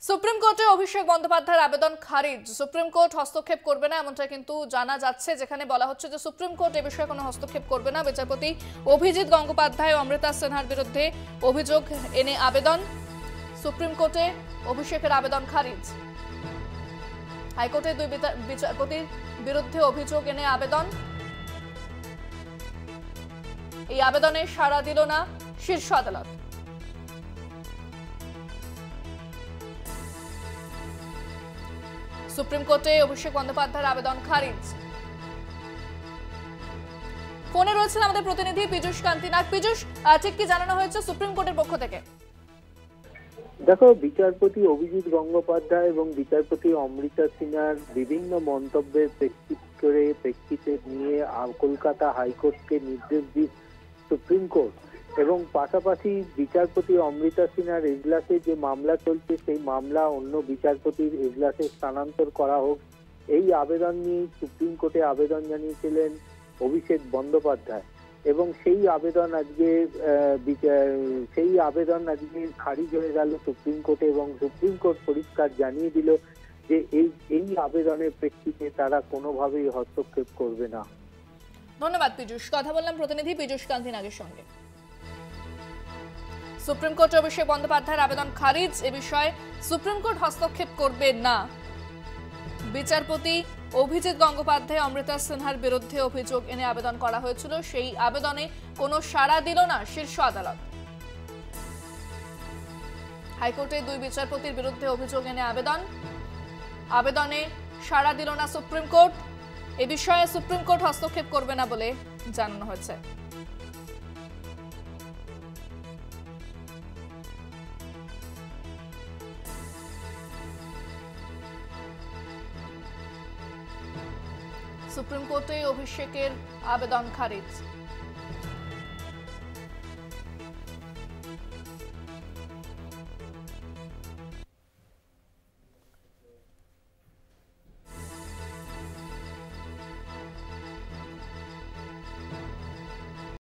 Supreme কোর্টে অভিষেক বন্দ্যোপাধ্যায়ের আবেদন খারিজ। সুপ্রিম কোর্ট হস্তক্ষেপ করবে না এমনটা কিন্তু জানা যাচ্ছে, যেখানে বলা হচ্ছে যে সুপ্রিম কোর্ট এ বিষয়ে কোনো হস্তক্ষেপ করবে না। বিচারপতি অভিজিৎ গঙ্গোপাধ্যায় ও অমৃতা সিনহার বিরুদ্ধে অভিযোগ এনে আবেদন। সুপ্রিম কোর্টে অভিষেকের আবেদন খারিজ। হাইকোর্টে দুই বিচারপতির বিরুদ্ধে অভিযোগ এনে আবেদন। এই আবেদনে সাড়া দিল না শীর্ষ আদালত। সুপ্রিম কোর্টে অভিষেক বন্দ্যোপাধ্যায়ের আবেদন খারিজ। ফোনে রয়েছেন আমাদের প্রতিনিধি পীযূষ কান্তি নাগ। পীযূষ, ঠিক কি জানানো হয়েছে সুপ্রিম কোর্টের পক্ষ থেকে? দেখো, বিচারপতি অভিজিৎ গঙ্গোপাধ্যায় এবং বিচারপতি অমৃতা সিনহার বিভিন্ন মন্তব্যের প্রেক্ষিতে নিয়ে কলকাতা হাইকোর্টকে নির্দেশ দিয়ে সুপ্রিম কোর্ট এবং পাশাপাশি বিচারপতি অমৃতা সিনহার এজলাসে যে মামলা চলছে সেই মামলা অন্য বিচারপতির এজলাসে স্থানান্তর করা হোক, এই আবেদন নিয়ে সুপ্রিম কোর্টে আবেদন জানিয়েছিলেন অভিষেক বন্দ্যোপাধ্যায় এবং সেই আবেদন আজকে খারিজ হয়ে গেল সুপ্রিম কোর্টে এবং সুপ্রিম কোর্ট পরিষ্কার জানিয়ে দিল যে এই আবেদনের প্রেক্ষিতে তারা কোনোভাবেই হস্তক্ষেপ করবে না। ধন্যবাদ পীযূষ। কথা বললাম প্রতিনিধি পীযূষ কান্তি নাগের সঙ্গে। সুপ্রিম কোর্টে অভিষেক বন্দ্যোপাধ্যায়ের আবেদন খারিজ। এ বিষয়ে সুপ্রিম কোর্ট হস্তক্ষেপ করবে না। বিচারপতি অভিজিৎ গঙ্গোপাধ্যায় অমৃতা সিনহার বিরুদ্ধে অভিযোগ এনে আবেদন করা হয়েছিল, সেই আবেদনে কোনো সাড়া দিল না শীর্ষ আদালত। হাইকোর্টে দুই বিচারপতির বিরুদ্ধে অভিযোগ এনে আবেদনে সাড়া দিল না সুপ্রিম কোর্ট। এ বিষয়ে সুপ্রিম কোর্ট হস্তক্ষেপ করবে না বলে জানানো হয়েছে। সুপ্রিম কোর্টে অভিষেকের আবেদন খারিজ।